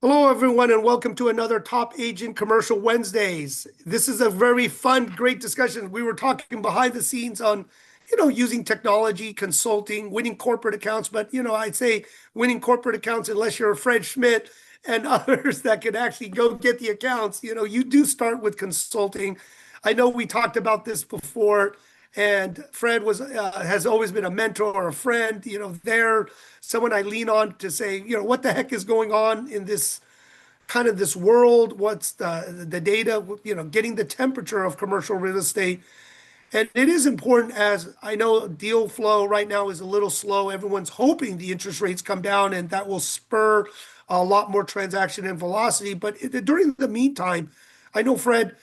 Hello, everyone, and welcome to another Top Agent Commercial Wednesdays. This is a very fun, great discussion. We were talking behind the scenes on, using technology, consulting, winning corporate accounts. But, I'd say winning corporate accounts, unless you're a Fred Schmidt and others that can actually go get the accounts, you do start with consulting. I know we talked about this before, and Fred has always been a mentor or a friend, there someone I lean on to say, what the heck is going on in this kind of this world? What's the data, getting the temperature of commercial real estate. And it is important, as I know deal flow right now is a little slow. Everyone's hoping the interest rates come down and that will spur a lot more transaction and velocity. But during the meantime, I know, Fred,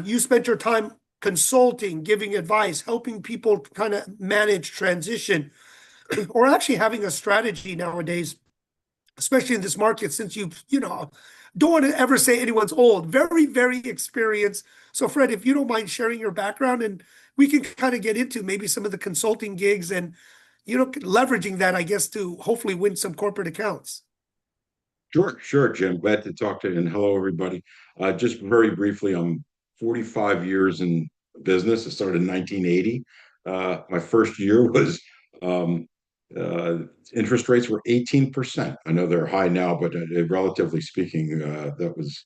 you spent your time consulting, giving advice, helping people kind of manage transition, or actually having a strategy nowadays, especially in this market, since don't want to ever say anyone's old, very, very experienced. So, Fred, if you don't mind sharing your background, and we can kind of get into maybe some of the consulting gigs and, leveraging that, I guess, to hopefully win some corporate accounts. Sure, Jim. Glad to talk to you. And hello, everybody. Just very briefly, I'm 45 years in business. I started in 1980. My first year was um, uh, interest rates were 18%. I know they're high now, but relatively speaking, that was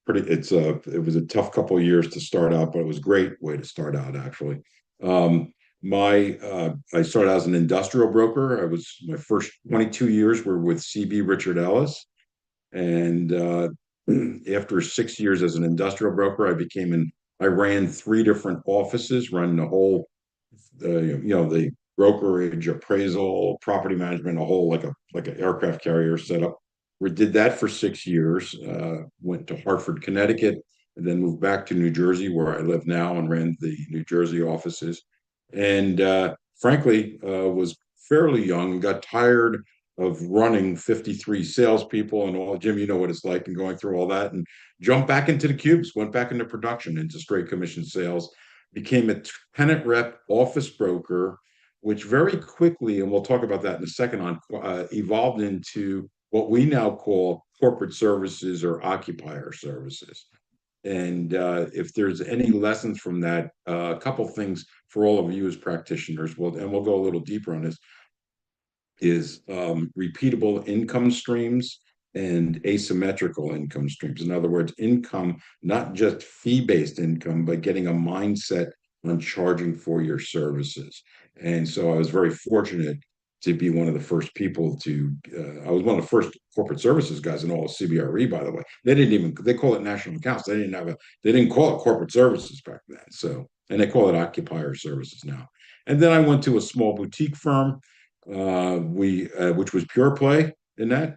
pretty. It was a tough couple of years to start out, but it was a great way to start out, actually. I started as an industrial broker. My first 22 years were with CB Richard Ellis. And after 6 years as an industrial broker, I ran three different offices, running the whole, the brokerage, appraisal, property management, a whole like an aircraft carrier setup. We did that for 6 years. Went to Hartford, Connecticut, and then moved back to New Jersey, where I live now, and ran the New Jersey offices. And frankly, was fairly young, got tired of running 53 salespeople and all. Jim, you know what it's like, and going through all that, and jumped back into the cubes, went back into production, into straight commission sales, became a tenant rep office broker, which very quickly, and we'll talk about that in a second, evolved into what we now call corporate services or occupier services. And if there's any lessons from that, a couple things for all of you as practitioners, and we'll go a little deeper on this, is repeatable income streams and asymmetrical income streams. In other words, income, not just fee-based income, but getting a mindset on charging for your services. And so I was very fortunate to be one of the first people I was one of the first corporate services guys in all of CBRE, by the way. They call it national accounts. They didn't call it corporate services back then. So, and they call it occupier services now. And then I went to a small boutique firm, which was pure play in that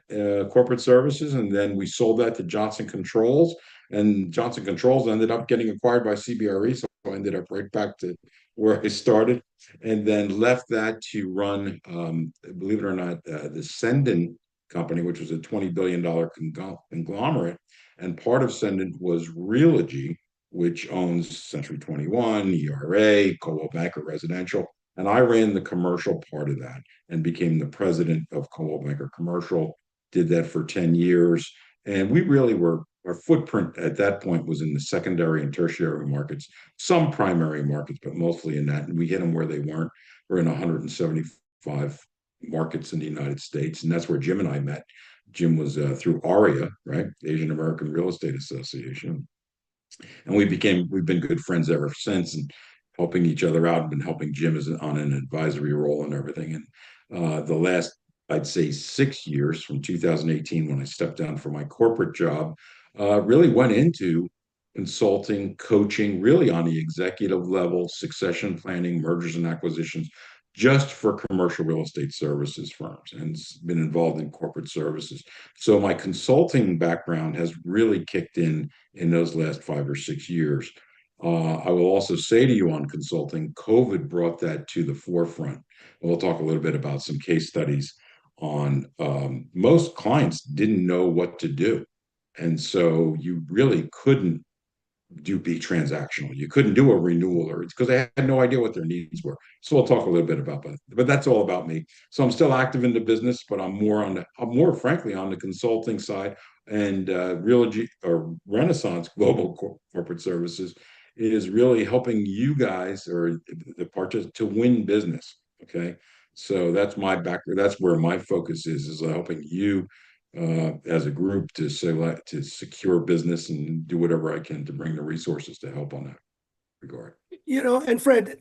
corporate services, and then we sold that to Johnson Controls, and Johnson Controls ended up getting acquired by CBRE, so I ended up right back to where I started, and then left that to run, believe it or not, the Sendon company, which was a $20 billion conglomerate, and part of Sendon was Realogy, which owns Century 21, ERA, Coldwell Banker Residential, and I ran the commercial part of that and became the president of Coldwell Banker Commercial. Did that for 10 years. And our footprint at that point was in the secondary and tertiary markets, some primary markets, but mostly in that. And we hit them where they weren't. We're in 175 markets in the United States. And that's where Jim and I met. Jim was through ARIA, right? Asian American Real Estate Association. And we've been good friends ever since, and helping each other out, and been helping Jim on an advisory role and everything. And the last, I'd say, 6 years, from 2018 when I stepped down from my corporate job, really went into consulting, coaching, really on the executive level, succession planning, mergers and acquisitions, just for commercial real estate services firms, and been involved in corporate services. So my consulting background has really kicked in those last 5 or 6 years. I will also say to you, on consulting, COVID brought that to the forefront. And we'll talk a little bit about some case studies on, most clients didn't know what to do. And so you really couldn't be transactional. You couldn't do a renewal, or it's because they had no idea what their needs were. So we'll talk a little bit about that. But that's all about me. So I'm still active in the business, but I'm more frankly on the consulting side, and Real or Renaissance Global Corporate Services is really helping you guys or the parties to win business. Okay. So that's my background. That's where my focus is helping you as a group to select to secure business and do whatever I can to bring the resources to help on that regard. And Fred,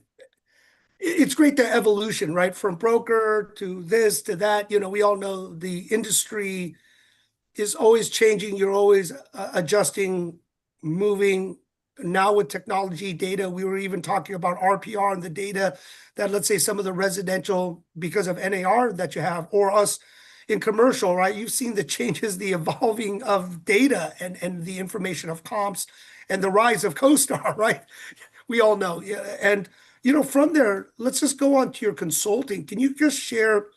it's great the evolution, right? From broker to this to that. We all know the industry is always changing. You're always adjusting, moving. Now with technology data, we were even talking about RPR and the data that, let's say, some of the residential, because of NAR that you have, or us in commercial, right? You've seen the changes, the evolving of data and the information of comps and the rise of CoStar, right? We all know. Yeah. And, from there, let's just go on to your consulting. Can you just share,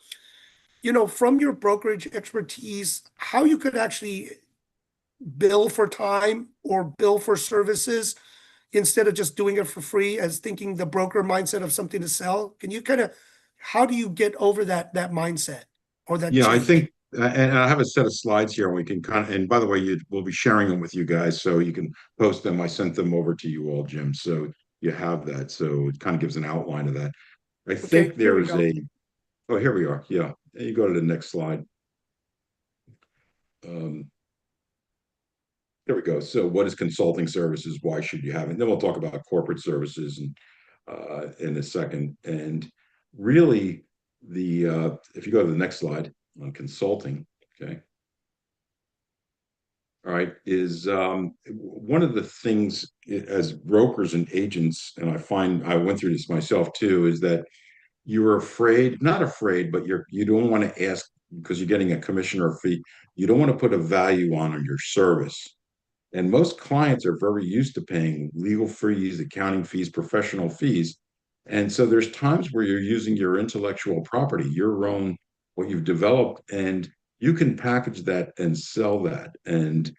from your brokerage expertise, how you could actually bill for time or bill for services instead of just doing it for free, as thinking the broker mindset of something to sell? Can you how do you get over that mindset or that Yeah, I change? think, and I have a set of slides here, and we can kind of, and by the way, we'll be sharing them with you guys, so you can post them. I sent them over to you all, Jim, so you have that. So it kind of gives an outline of that. I Okay, think here we there's go. a, oh, here we are. Yeah, you go to the next slide. Um, There we go. So, what is consulting services? Why should you have it? And then we'll talk about corporate services and in a second. And really, the if you go to the next slide on consulting, okay, all right, is one of the things as brokers and agents, and I find I went through this myself too, is that you're afraid, not afraid, but you don't want to ask because you're getting a commission or a fee. You don't want to put a value on your service. And most clients are very used to paying legal fees, accounting fees, professional fees. And so there's times where you're using your intellectual property, your own, what you've developed, and you can package that and sell that. And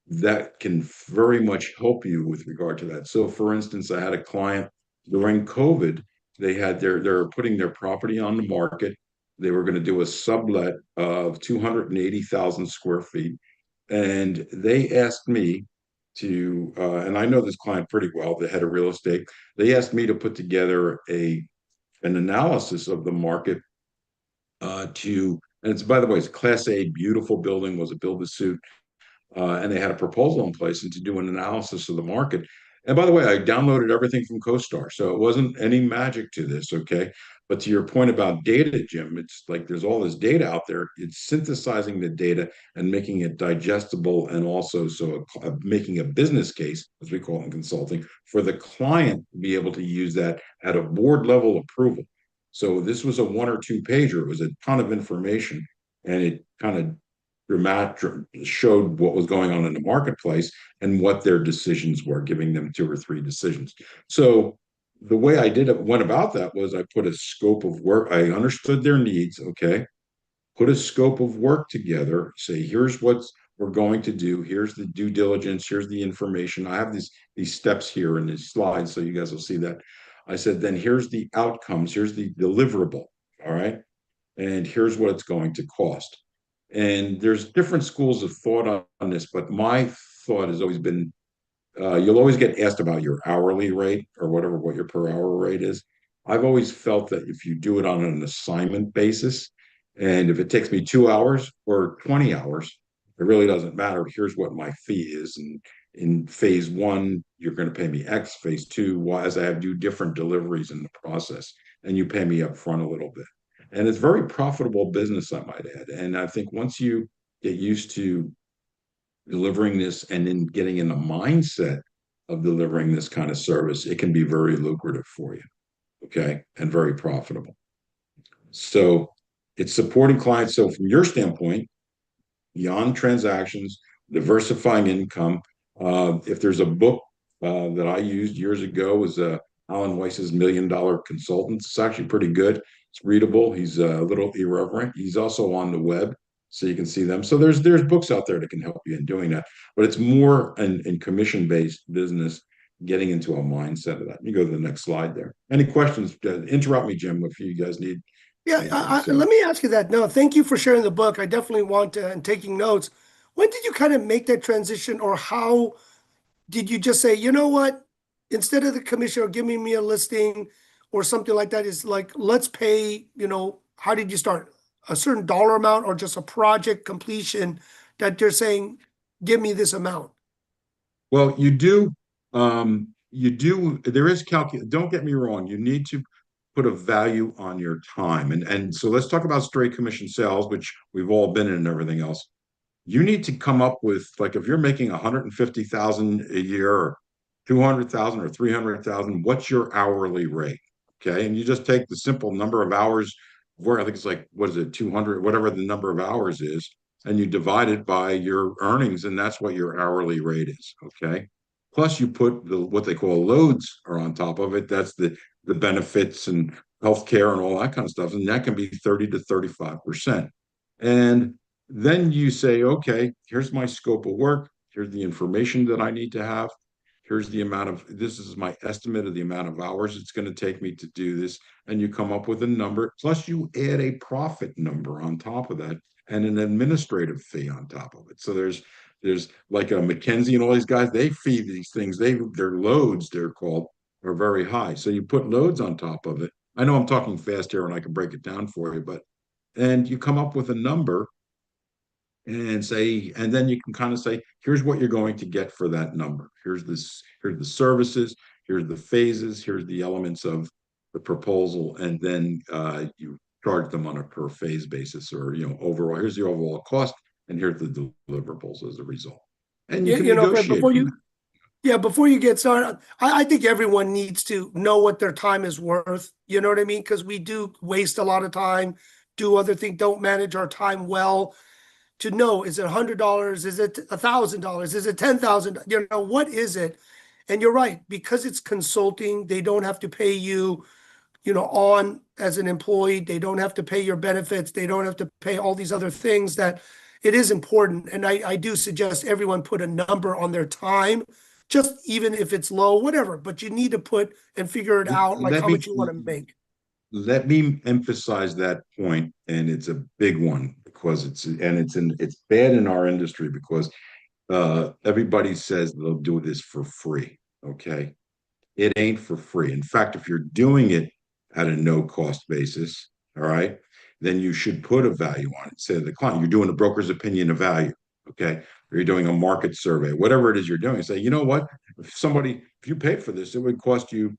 that can very much help you with regard to that. So for instance, I had a client during COVID, they're putting their property on the market. They were going to do a sublet of 280,000 square feet. And they asked me to, and I know this client pretty well, the head of real estate. They asked me to put together an analysis of the market and it's by the way, it's a Class A, beautiful building, was a build to suit, and they had a proposal in place and to do an analysis of the market. And by the way, I downloaded everything from CoStar, so it wasn't any magic to this, okay? But to your point about data, Jim, it's like there's all this data out there. It's synthesizing the data and making it digestible, and also making a business case, as we call it in consulting, for the client to be able to use that at a board level approval. So this was a one or two pager. It was a ton of information, and it kind of showed what was going on in the marketplace and what their decisions were, giving them two or three decisions. So the way went about that was I put a scope of work. I understood their needs. Okay, put a scope of work together. Say, here's what we're going to do. Here's the due diligence. Here's the information. I have these steps here in these slides, so you guys will see that. I said, then here's the outcomes. Here's the deliverable. All right, and here's what it's going to cost. And there's different schools of thought on this, but my thought has always been you'll always get asked about your hourly rate or whatever, what your per hour rate is. I've always felt that if you do it on an assignment basis, and if it takes me 2 hours or 20 hours, it really doesn't matter. Here's what my fee is. And in phase one, you're going to pay me X, phase two, Y, as I have do different deliveries in the process, and you pay me up front a little bit. And it's very profitable business, I might add. And I think once you get used to delivering this and then getting in the mindset of delivering this kind of service, it can be very lucrative for you. Okay. And very profitable. So it's supporting clients. So from your standpoint, beyond transactions, diversifying income. If there's a book that I used years ago was Alan Weiss's $1 Million Consultant. It's actually pretty good. It's readable. He's a little irreverent. He's also on the web. so you can see them. So there's books out there that can help you in doing that, but it's more in commission based business, getting into a mindset of that. You go to the next slide there. Any questions? Interrupt me, Jim, if you guys need Yeah, anything. So let me ask you that. No, thank you for sharing the book. I definitely want to, and taking notes. When did you kind of make that transition, or how did you just say, you know what, instead of the commission or giving me a listing or something like that, is like, let's pay, how did you start? A certain dollar amount or just a project completion that you're saying, give me this amount? well, there is don't get me wrong, you need to put a value on your time. And so let's talk about straight commission sales, which we've all been in and everything else. You need to come up with, like, if you're making 150,000 a year or 200,000 or 300,000, what's your hourly rate? Okay. And you just take the simple number of hours where I think it's like, what is it, 200, whatever the number of hours is, and you divide it by your earnings, and that's what your hourly rate is. Okay. Plus you put what they call loads are on top of it. That's the benefits and healthcare and all that kind of stuff. And that can be 30 to 35%. And then you say, okay, here's my scope of work. Here's the information that I need to have. This is my estimate of the amount of hours it's going to take me to do this. And you come up with a number, plus you add a profit number on top of that and an administrative fee on top of it. So there's like a McKinsey and all these guys, they feed these things. Their loads, they're called, are very high. So you put loads on top of it. I know I'm talking fast here and I can break it down for you, and you come up with a number and then you can kind of say, here's what you're going to get for that number. Here's the services, here's the phases, here's the elements of the proposal, and then you charge them on a per phase basis, or overall, here's the overall cost, and here's the deliverables as a result. And you can Fred, negotiate from that. before you get started, I think everyone needs to know what their time is worth. You know what I mean? Because we do waste a lot of time, do other things, don't manage our time well. To know, is it $100? Is it $1,000? Is it 10,000? What is it? And you're right, because it's consulting, they don't have to pay you, on as an employee. They don't have to pay your benefits. They don't have to pay all these other things that it is important. And I do suggest everyone put a number on their time, just even if it's low, whatever, but you need to put and figure it out, like Let how me much you want to make. let me emphasize that point, and it's a big one because it's bad in our industry because everybody says they'll do this for free. Okay, it ain't for free. In fact, if you're doing it at a no cost basis, all right, then you should put a value on it. Say to the client, you're doing a broker's opinion of value, okay, or you're doing a market survey, whatever it is you're doing. Say, you know what, if you paid for this, it would cost you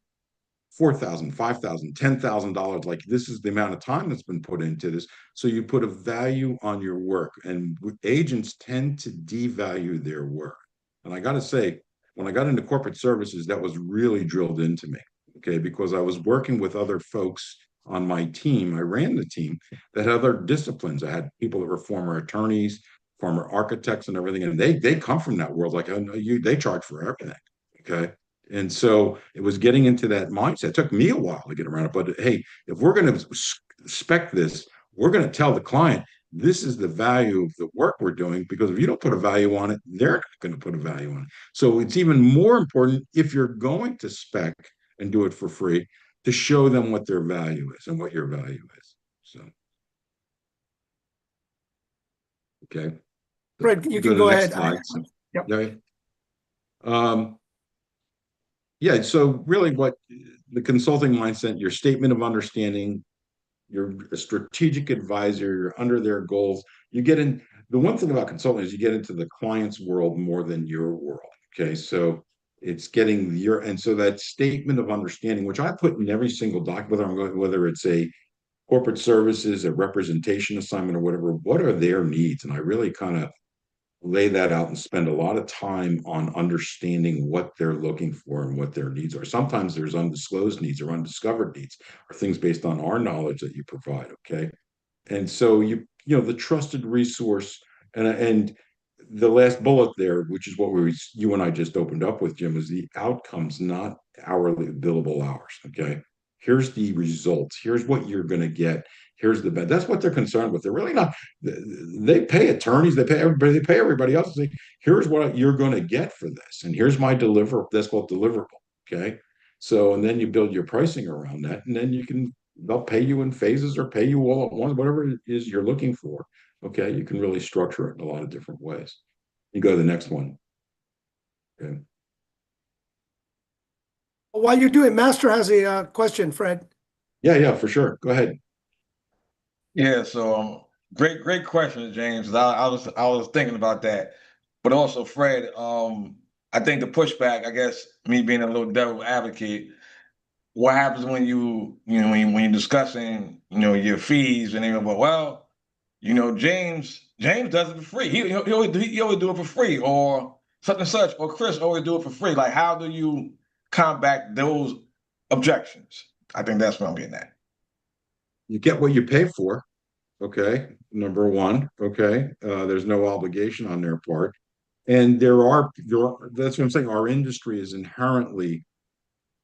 4,000, 5,000, $10,000. Like, this is the amount of time that's been put into this. So you put a value on your work, and agents tend to devalue their work. And I got to say, when I got into corporate services, that was really drilled into me. Okay, because I was working with other folks on my team. I ran the team that had other disciplines. I had people that were former attorneys, former architects, and everything, and they come from that world. Like, oh, no, they charge for everything. Okay, and so it was getting into that mindset. It took me a while to get around it. But hey, if we're going to spec this, we're going to tell the client this is the value of the work we're doing, because if you don't put a value on it, they're not going to put a value on it. So it's even more important, if you're going to spec and do it for free, to show them what their value is and what your value is. So, okay. Fred, you Go can to the go next ahead. slide. So, Yep. yeah. Um, yeah, so really what the consulting mindset, your statement of understanding, you're a strategic advisor, you're under their goals. The one thing about consulting is you get into the client's world more than your world. Okay. So it's getting and so that statement of understanding, which I put in every single document, whether it's a corporate services, a representation assignment or whatever, what are their needs? And I really kind of lay that out and spend a lot of time on understanding what they're looking for and what their needs are. Sometimes there's undisclosed needs or undiscovered needs, or things based on our knowledge that you provide. Okay. And so the trusted resource, and the last bullet there, which is what you and I just opened up with, Jim, is the outcomes, not hourly billable hours. Okay. Here's the results. Here's what you're going to get. Here's the bed. That's what they're concerned with. They're really not. They pay attorneys. They pay everybody. They pay everybody else. Say, here's what you're going to get for this, and here's my deliver. That's called deliverable. Okay. So, and then you build your pricing around that, and then you can. They'll pay you in phases or pay you all at once, whatever it is you're looking for. Okay. You can really structure it in a lot of different ways. You go to the next one. Okay. While you're doing, Master has a question, Fred. Yeah. Yeah. For sure. Go ahead. Yeah, so great question, James. I was thinking about that, but also Fred. I think the pushback, I guess, me being a little devil advocate, what happens when when you're discussing your fees and they go, well, James does it for free. He always do it for free, or such and such, or Chris always do it for free. Like, how do you combat those objections? I think that's what I'm getting at. You get what you pay for. Okay. Number one. Okay. There's no obligation on their part. And that's what I'm saying. Our industry is inherently,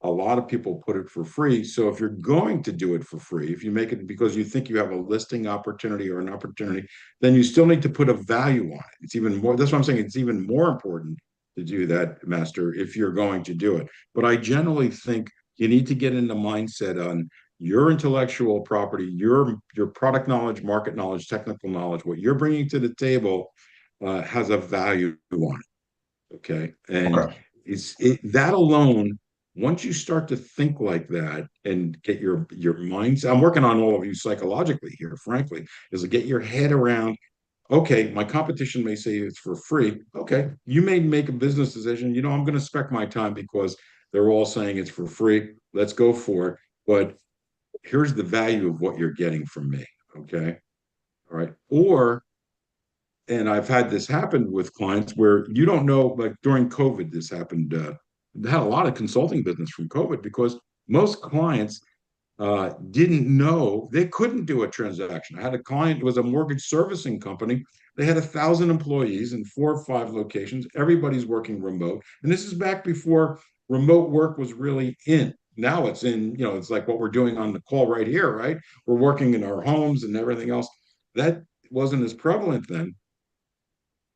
a lot of people put it for free. So if you're going to do it for free, if you make it because you think you have a listing opportunity or an opportunity, then you still need to put a value on it. It's even more, that's what I'm saying. It's even more important to do that, Master, if you're going to do it. But I generally think you need to get in the mindset on your intellectual property, your product knowledge, market knowledge, technical knowledge, what you're bringing to the table has a value on it. Okay. And Okay. that alone, once you start to think like that and get your minds, I'm working on all of you psychologically here, frankly, is to get your head around, okay, my competition may say it's for free. Okay, you may make a business decision, I'm going to spec my time because they're all saying it's for free. Let's go for it. But here's the value of what you're getting from me. Okay. All right. Or and I've had this happen with clients where you don't know, like during COVID, this happened. Had a lot of consulting business from COVID because most clients didn't know they couldn't do a transaction. I had a client, it was a mortgage servicing company. They had 1,000 employees in 4 or 5 locations. Everybody's working remote. And this is back before remote work was really in. Now it's in, it's like what we're doing on the call right here, right? We're working in our homes and everything else. That wasn't as prevalent then.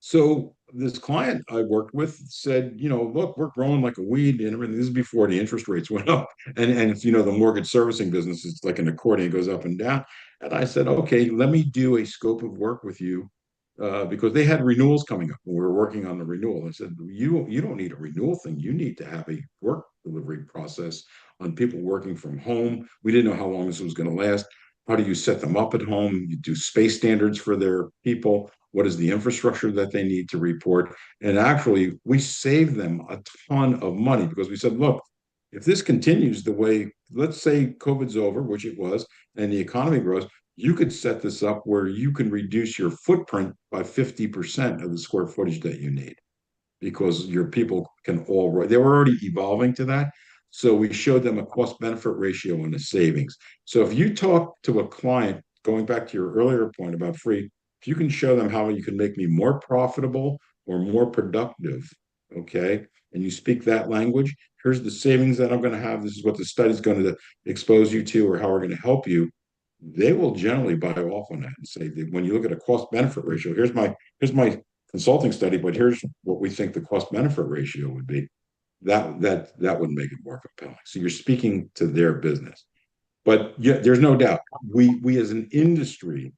So this client I worked with said, look, we're growing like a weed and everything. This is before the interest rates went up. And if the mortgage servicing business is like an accordion, it goes up and down. And I said, okay, let me do a scope of work with you. Because they had renewals coming up and we were working on the renewal. I said, you don't need a renewal thing. You need to have a work delivery process on people working from home. We didn't know how long this was going to last. How do you set them up at home? You do space standards for their people. What is the infrastructure that they need to report? And actually, we saved them a ton of money because we said, look, if this continues the way, let's say COVID's over, which it was, and the economy grows, you could set this up where you can reduce your footprint by 50% of the square footage that you need because your people can they were already evolving to that. So we showed them a cost benefit ratio and a savings. So if you talk to a client, going back to your earlier point about free, if you can show them how you can make me more profitable or more productive, okay, and you speak that language, here's the savings that I'm going to have. This is what the study is going to expose you to, or how we're going to help you. They will generally buy off on that and say that when you look at a cost benefit ratio, here's my consulting study, but here's what we think the cost benefit ratio would be. That would make it more compelling. So you're speaking to their business. But yeah, there's no doubt we as an industry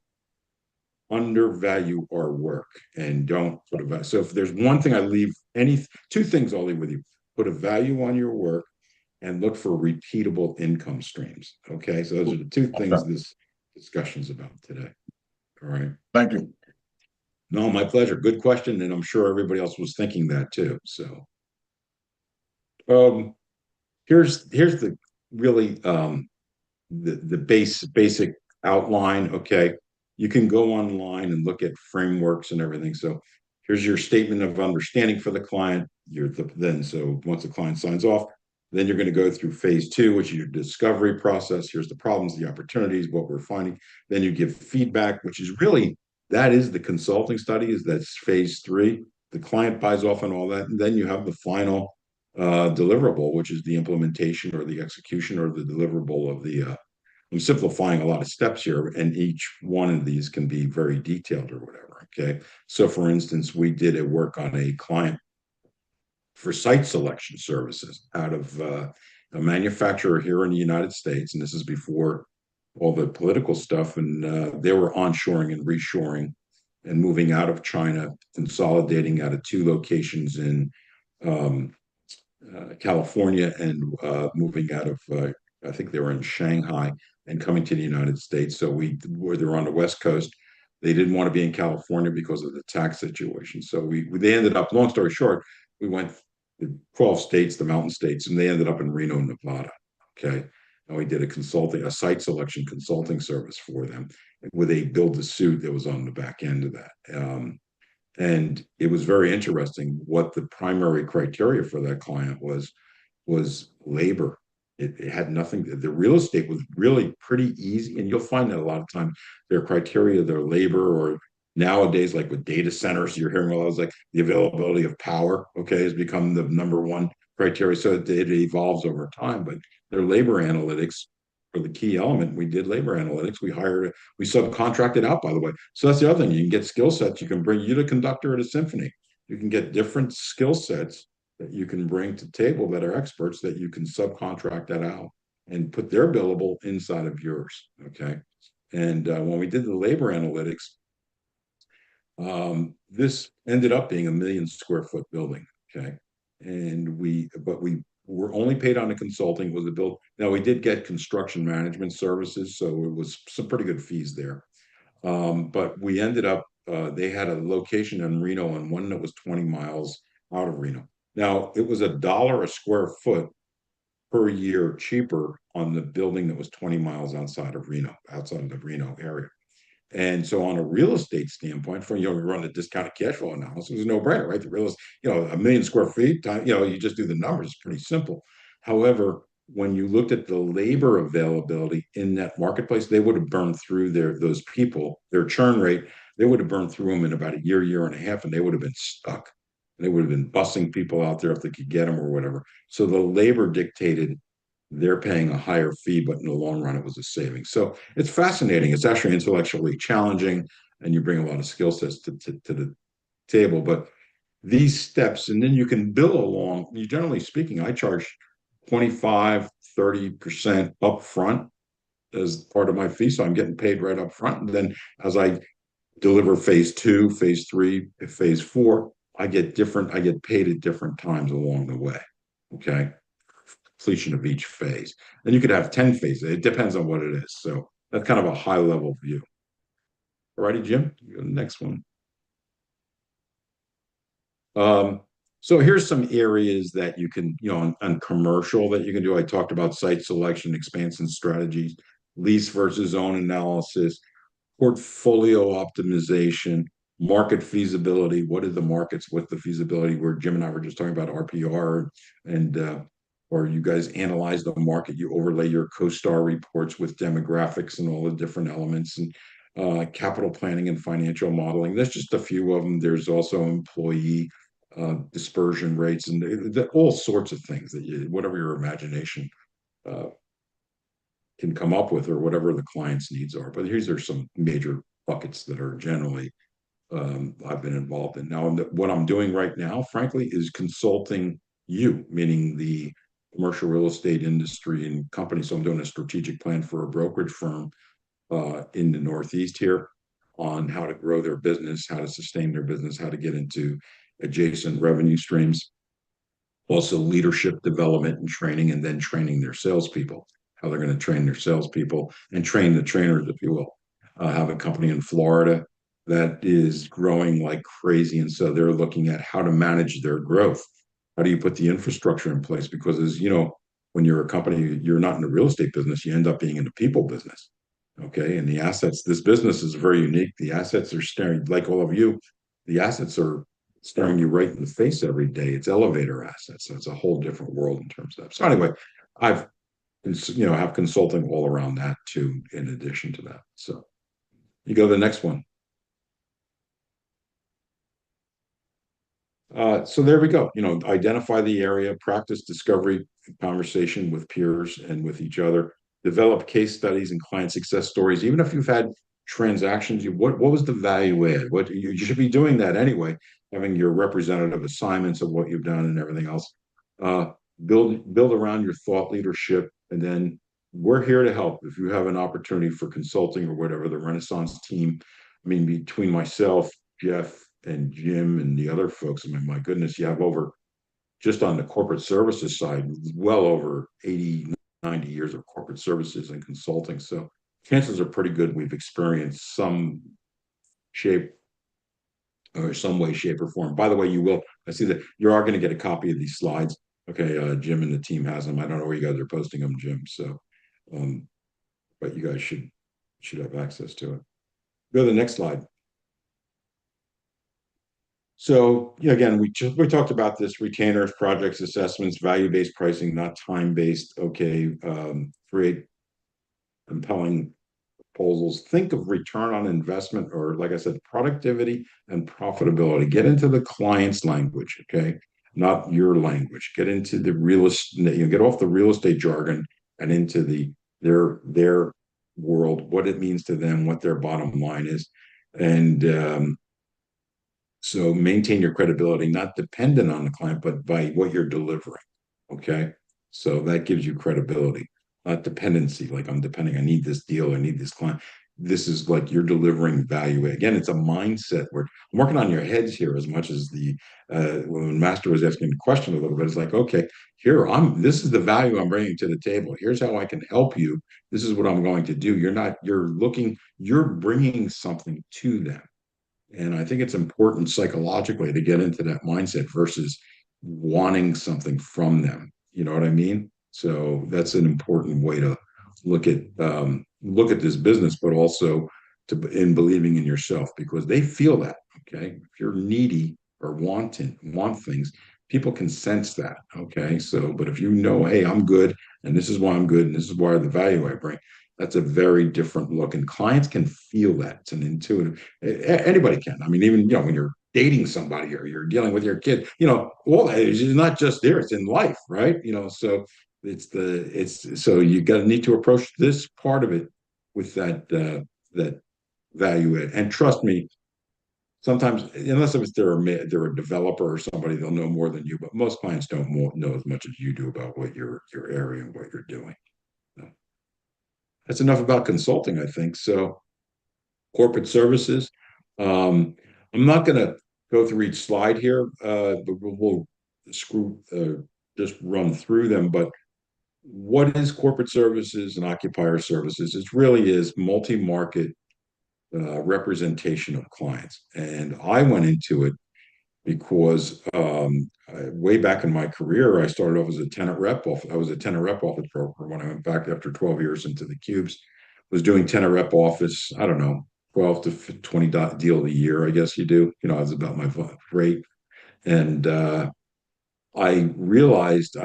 undervalue our work and don't put a value. So if there's one thing I leave, two things I'll leave with you: put a value on your work and look for repeatable income streams. Okay, so those are the two things Okay. this discussion is about today. All right. Thank you. No, my pleasure. Good question, and I'm sure everybody else was thinking that too. So, um, here's the really the basic outline. Okay, you can go online and look at frameworks and everything. So here's your statement of understanding for the client. So once the client signs off, then you're going to go through phase 2, which is your discovery process. Here's the problems, the opportunities, what we're finding. Then you give feedback, which is really, that is the consulting study, that's phase 3. The client buys off on all that, and then you have the final deliverable, which is the implementation or the execution or the deliverable of I'm simplifying a lot of steps here, and each one of these can be very detailed or whatever. Okay. So for instance, we did a work on a client for site selection services out of a manufacturer here in the United States. And this is before all the political stuff. And they were onshoring and reshoring and moving out of China, consolidating out of two locations in um, California and moving out of, I think they were in Shanghai and coming to the United States. So where they're on the West Coast, they didn't want to be in California because of the tax situation. So they ended up, long story short, we went to 12 states, the mountain states, and they ended up in Reno, Nevada. Okay. And we did a site selection consulting service for them with a build to suit that was on the back end of that. And it was very interesting what the primary criteria for that client was labor. It had nothing. The real estate was really pretty easy, and you'll find that a lot of times their criteria, their labor, or nowadays, like with data centers, you're hearing a lot of like the availability of power. Okay, has become the number one criteria. So it evolves over time, but their labor analytics for the key element. We did labor analytics. We subcontracted out, by the way. So that's the other thing. You can get skill sets. You can bring you the conductor at a symphony. You can get different skill sets that you can bring to table that are experts that you can subcontract that out and put their billable inside of yours. Okay. And when we did the labor analytics, this ended up being a 1 million square foot building. Okay. But we were only paid on the consulting was the build. Now we did get construction management services, so it was some pretty good fees there. But we ended up, they had a location in Reno and one that was 20 miles out of Reno. Now it was $1 a square foot per year cheaper on the building that was 20 miles outside of Reno, outside of the Reno area. And so, on a real estate standpoint, from we run a discounted cash flow analysis, it was no brainer, right? The real estate, 1 million square feet, you just do the numbers, it's pretty simple. However, when you looked at the labor availability in that marketplace, they would have burned through those people, their churn rate, they would have burned through them in about a year and a half, and they would have been stuck. They would have been bussing people out there if they could get them or whatever. So the labor dictated they're paying a higher fee, but in the long run, it was a savings. So it's fascinating. It's actually intellectually challenging, and you bring a lot of skill sets to the table. But these steps, and then you can bill along. Generally speaking, I charge 25, 30% upfront as part of my fee. So I'm getting paid right up front. And then as I deliver phase two, phase three, phase four, I get paid at different times along the way. Okay. Completion of each phase. Then you could have 10 phases. It depends on what it is. So that's kind of a high level view. All righty, Jim, you go to the next one. So here's some areas that you can, on commercial that you can do. I talked about site selection, expansion strategies, lease versus own analysis, portfolio optimization, market feasibility. What are the markets? What's the feasibility? Where Jim and I were just talking about RPR and or you guys analyze the market, you overlay your CoStar reports with demographics and all the different elements and capital planning and financial modeling. There's just a few of them. There's also employee dispersion rates and all sorts of things that whatever your imagination uh, can come up with or whatever the client's needs are. But these are some major buckets that are generally I've been involved in. Now, what I'm doing right now, frankly, is consulting you, meaning the commercial real estate industry and company. So I'm doing a strategic plan for a brokerage firm in the Northeast here on how to grow their business, how to sustain their business, how to get into adjacent revenue streams, also leadership development and training, and then training their salespeople, how they're going to train their salespeople and train the trainers, if you will. I have a company in Florida that is growing like crazy. And so they're looking at how to manage their growth. How do you put the infrastructure in place? Because as you know, when you're a company, you're not in the real estate business, you end up being in the people business. Okay. And the assets, this business is very unique. The assets are staring, like all of you, the assets are staring you right in the face every day. It's elevator assets. So it's a whole different world in terms of that. So anyway, I've have consulting all around that too, in addition to that. So you go to the next one. So there we go. Identify the area, practice discovery, conversation with peers and with each other. develop case studies and client success stories. Even if you've had transactions, what was the value add? What you should be doing that anyway, having your representative assignments of what you've done and everything else. Uh, build around your thought leadership, and then we're here to help. If you have an opportunity for consulting or whatever, the Renaissance team, I mean, between myself, Jeff, and Jim, and the other folks, I mean, my goodness, you have over, just on the corporate services side, well over 80, 90 years of corporate services and consulting. So chances are pretty good we've experienced some shape or some way, shape, or form. By the way, I see that you are going to get a copy of these slides. Okay, Jim and the team has them. I don't know where you guys are posting them, Jim. So, um, but you guys should have access to it. Go to the next slide. So again, we talked about this: retainers, projects, assessments, value-based pricing, not time-based. Okay, create compelling proposals. Think of return on investment, or like I said, productivity and profitability. Get into the client's language, okay, not your language. Get into the real estate. Get off the real estate jargon and into their world, what it means to them, what their bottom line is, and so maintain your credibility, not dependent on the client, but by what you're delivering. Okay. So that gives you credibility, not dependency. Like, I'm depending, I need this deal, I need this client. This is like you're delivering value. Again, it's a mindset where I'm working on your heads here as much as when Master was asking the question a little bit, it's like, okay, this is the value I'm bringing to the table. Here's how I can help you. This is what I'm going to do. You're bringing something to them. And I think it's important psychologically to get into that mindset versus wanting something from them. You know what I mean? So that's an important way to look at this business, but also in believing in yourself, because they feel that. Okay, if you're needy or want things, people can sense that. Okay, so but if you know, hey, I'm good, and this is why I'm good, and this is why the value I bring, that's a very different look, and clients can feel that. It's an intuitive. Anybody can. I mean, even when you're dating somebody or you're dealing with your kid, all that is not just there; it's in life, right? So it's so you got to need to approach this part of it with that value add. And trust me, sometimes, unless if they're a developer or somebody, they'll know more than you. But most clients don't know as much as you do about what your area and what you're doing. So that's enough about consulting, I think. So corporate services. I'm not going to go through each slide here, but we'll just run through them. But what is corporate services and occupier services? It really is multi-market representation of clients. And I went into it because way back in my career, I started off as a tenant rep. I was a tenant rep office broker when I went back after 12 years into the cubes. Was doing tenant rep office, I don't know, 12 to 20 deal a year, I guess you do. I was about my rate. And I realized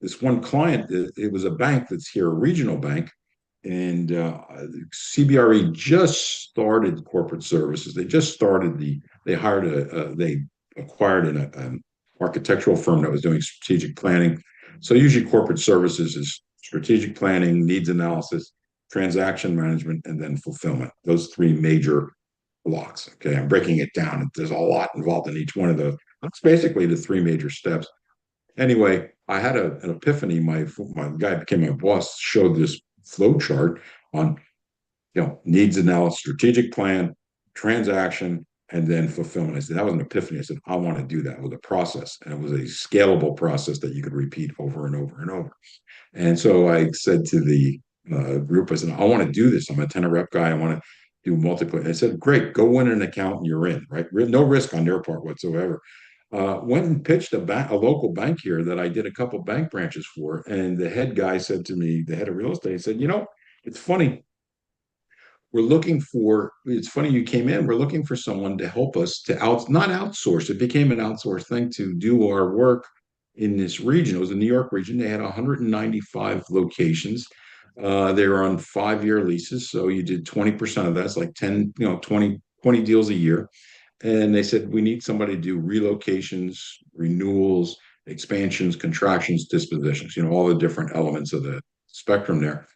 this one client, it was a bank that's here, a regional bank, and CBRE just started corporate services. They just started they acquired an architectural firm that was doing strategic planning. So usually corporate services is strategic planning, needs analysis, transaction management, and then fulfillment. Those three major blocks. Okay, I'm breaking it down. There's a lot involved in each one of those. That's basically the three major steps. Anyway, I had an epiphany. My guy became my boss, showed this flow chart on needs analysis, strategic plan, transaction, and then fulfillment. I said, that was an epiphany. I said, I want to do that with a process. And it was a scalable process that you could repeat over and over and over. And so I said to the group, I said, I want to do this. I'm a tenant rep guy. I want to do multiple. I said, great, go win an account and you're in, right? No risk on their part whatsoever. Went and pitched a local bank here that I did a couple bank branches for. And the head guy said to me, the head of real estate, he said, it's funny. It's funny you came in. We're looking for someone to help us not outsource. It became an outsourced thing to do our work in this region. It was the New York region. They had 195 locations. They were on 5-year leases. So you did 20% of that. It's like 10, 20 deals a year. And they said, we need somebody to do relocations, renewals, expansions, contractions, dispositions, all the different elements of the spectrum there.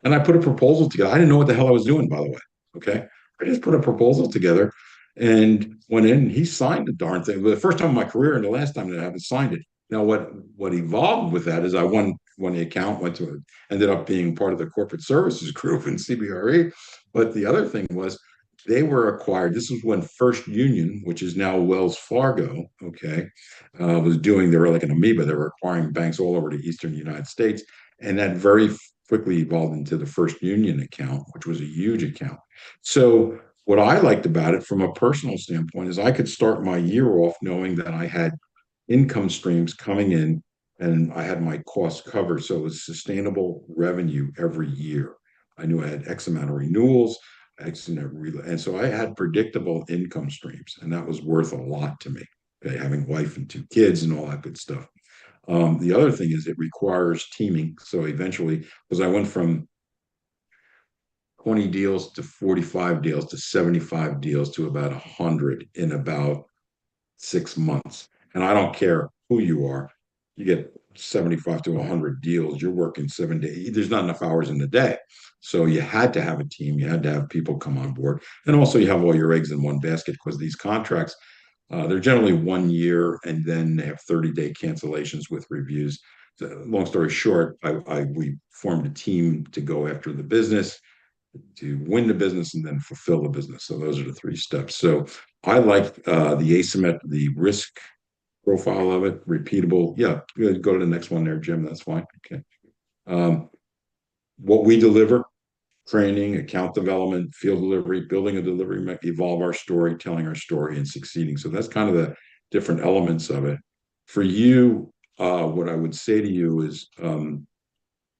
And I put a proposal together. I didn't know what the hell I was doing, by the way. Okay. I just put a proposal together and went in and he signed the darn thing. The first time in my career and the last time that I haven't signed it. Now, what evolved with that is I won the account, ended up being part of the corporate services group in CBRE. But the other thing was they were acquired. This was when First Union, which is now Wells Fargo, okay, they were like an amoeba. They were acquiring banks all over the Eastern United States. And that very quickly evolved into the First Union account, which was a huge account. So what I liked about it from a personal standpoint is I could start my year off knowing that I had income streams coming in and I had my costs covered. So it was sustainable revenue every year. I knew I had X amount of renewals, and so I had predictable income streams, and that was worth a lot to me. Okay, having wife and 2 kids and all that good stuff. The other thing is it requires teaming. So eventually, because I went from 20 deals to 45 deals to 75 deals to about 100 in about 6 months. And I don't care who you are, you get 75 to 100 deals, you're working 7 days. There's not enough hours in the day. So you had to have a team, you had to have people come on board. And also, you have all your eggs in one basket because these contracts, they're generally 1 year and then they have 30-day cancellations with reviews. So, long story short, we formed a team to go after the business, to win the business, and then fulfill the business. So those are the 3 steps. So I like the risk profile of it, repeatable. Yeah, go to the next one there, Jim. That's fine. Okay. What we deliver, training, account development, field delivery, building a delivery, evolve our story, telling our story, and succeeding. So that's kind of the different elements of it. For you, what I would say to you is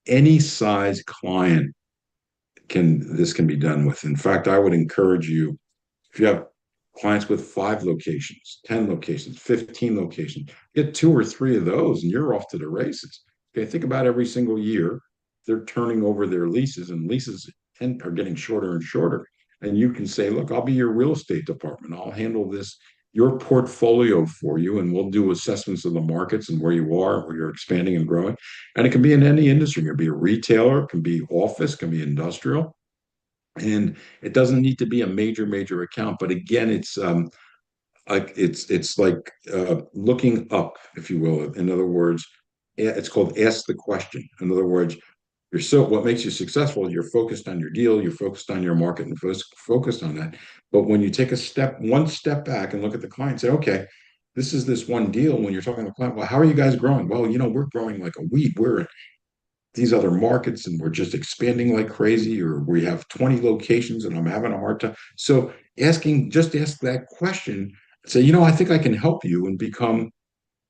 any size client this can be done with. In fact, I would encourage you, if you have clients with 5 locations, 10 locations, 15 locations, get 2 or 3 of those and you're off to the races. Okay, think about every single year they're turning over their leases, and leases are getting shorter and shorter. And you can say, look, I'll be your real estate department. I'll handle your portfolio for you, and we'll do assessments of the markets and where you are, where you're expanding and growing. And it can be in any industry. It can be a retailer, it can be office, it can be industrial. And it doesn't need to be a major account. But again, it's like looking up, if you will. In other words, it's called ask the question. In other words, what makes you successful, you're focused on your deal, you're focused on your market, and focused on that. But when you take one step back and look at the client and say, okay, this is this one deal. When you're talking to the client, well, how are you guys growing? Well, we're growing like a weed. We're in these other markets and we're just expanding like crazy, or we have 20 locations and I'm having a hard time. So just ask that question. Say, I think I can help you and become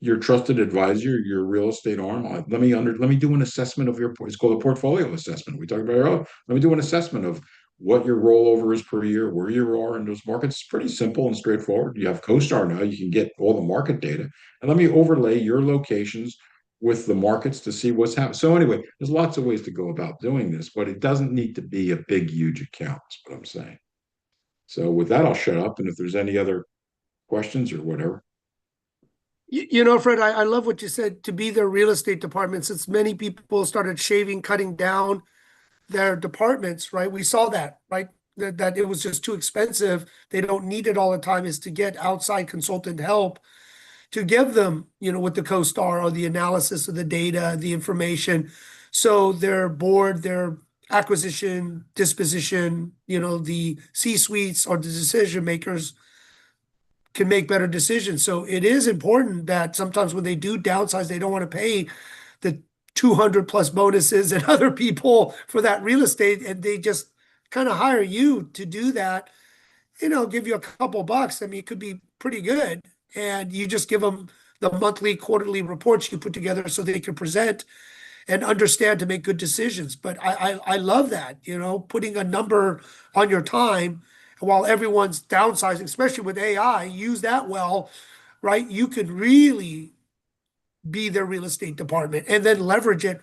your trusted advisor, your real estate arm. Let me do an assessment of it's called a portfolio assessment. We talked about it earlier. Let me do an assessment of what your rollover is per year, where you are in those markets. It's pretty simple and straightforward. You have CoStar now, you can get all the market data. And let me overlay your locations with the markets to see what's happening. So anyway, there's lots of ways to go about doing this, but it doesn't need to be a big, huge account, is what I'm saying. So with that, I'll shut up. And if there's any other questions or whatever. Fred, I love what you said, to be their real estate department, since many people started cutting down their departments, right? We saw that, right? That it was just too expensive. They don't need it all the time, is to get outside consultant help to give them, with the CoStar or the analysis of the data, the information. So their board, their acquisition, disposition, the C-suites or the decision makers can make better decisions. So it is important that sometimes when they do downsize, they don't want to pay the 200 plus bonuses and other people for that real estate. And they just kind of hire you to do that, give you a couple bucks. I mean, it could be pretty good. And you just give them the monthly, quarterly reports you put together so they can present and understand to make good decisions. But I love that, putting a number on your time while everyone's downsizing, especially with AI, use that well, right? You could really be their real estate department and then leverage it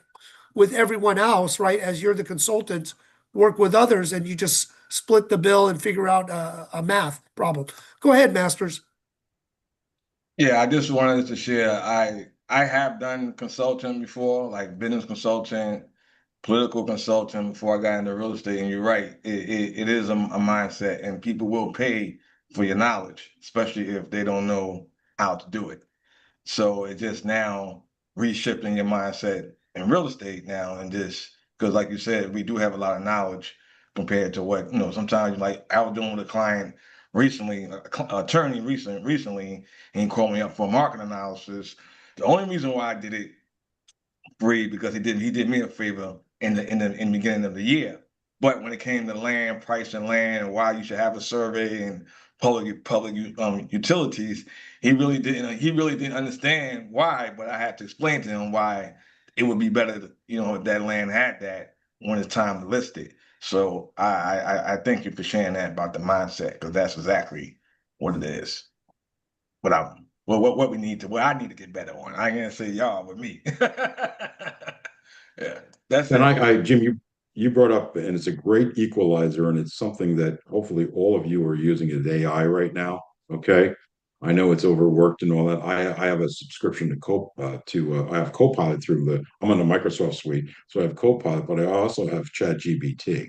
with everyone else, right? As you're the consultant, work with others and you just split the bill and figure out a math problem. Go ahead, Masters. Yeah, I just wanted to share. I have done consulting before, like business consulting, political consultant before I got into real estate, and you're right, it is a mindset, and people will pay for your knowledge, especially if they don't know how to do it. So it's just now reshifting your mindset in real estate now, and just because, like you said, we do have a lot of knowledge compared to what sometimes like I was doing with a client recently, attorney recently, and he called me up for a market analysis. The only reason why I did it free because he did me a favor in the beginning of the year. But when it came to land, price and land, and why you should have a survey and public utilities, he really didn't understand why. But I had to explain to him why it would be better, if that land had that when it's time to list it. So I thank you for sharing that about the mindset, because that's exactly what it is. What I need to get better on. I can't say y'all with me. Yeah, that's And it. Jim, you brought up, and it's a great equalizer, and it's something that hopefully all of you are using as AI right now. Okay, I know it's overworked and all that. I have a subscription I have Copilot through I'm on the Microsoft suite, so I have Copilot, but I also have ChatGPT,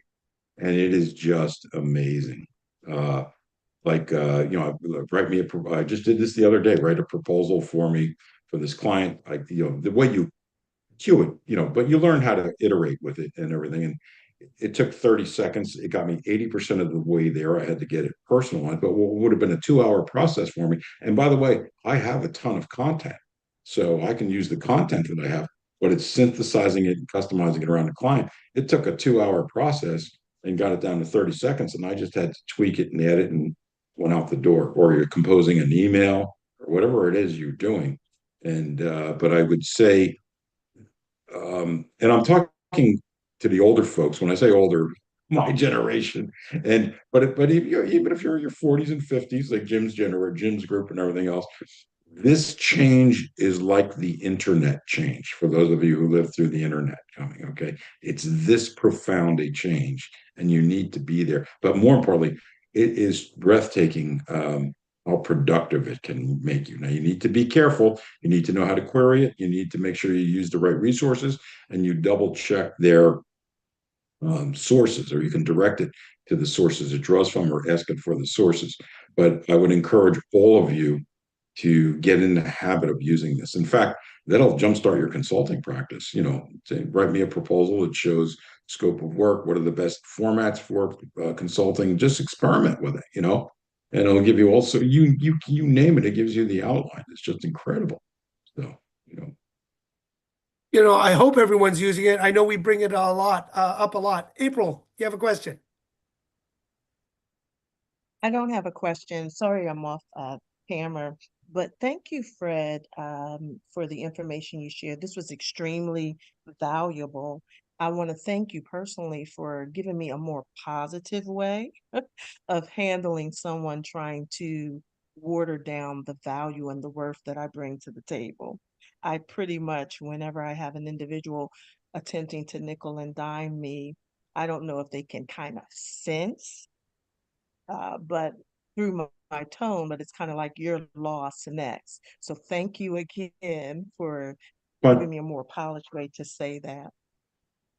and it is just amazing. Uh, write me I just did this the other day. Write a proposal for me for this client. The way you queue it, but you learn how to iterate with it and everything. And it took 30 seconds. It got me 80% of the way there. I had to get it personalized, but what would have been a 2 hour process for me. And by the way, I have a ton of content. So I can use the content that I have, but it's synthesizing it and customizing it around the client. It took a 2 hour process and got it down to 30 seconds. And I just had to tweak it and add it and went out the door. Or you're composing an email or whatever it is you're doing. And but I would say and I'm talking to the older folks. When I say older, my generation, but even if you're in your 40s and 50s, like Jim's group and everything else, this change is like the internet change. For those of you who lived through the internet coming, okay, it's this profound a change, and you need to be there. But more importantly, it is breathtaking. How productive it can make you. Now, you need to be careful. You need to know how to query it. You need to make sure you use the right resources and you double check their sources, or you can direct it to the sources it draws from or ask it for the sources. But I would encourage all of you to get in the habit of using this. In fact, that'll jumpstart your consulting practice. Say, write me a proposal that shows scope of work. What are the best formats for consulting? Just experiment with it. And it'll give you also you name it. It gives you the outline. It's just incredible. So you know, I hope everyone's using it. I know we bring it up a lot. April, you have a question? I don't have a question. Sorry, I'm off camera, but thank you, Fred, for the information you shared. This was extremely valuable. I want to thank you personally for giving me a more positive way of handling someone trying to water down the value and the worth that I bring to the table. I pretty much, whenever I have an individual attempting to nickel and dime me, I don't know if they can kind of sense but through my tone, but it's kind of like you're lost next. So thank you again for giving but me a more polished way to say that.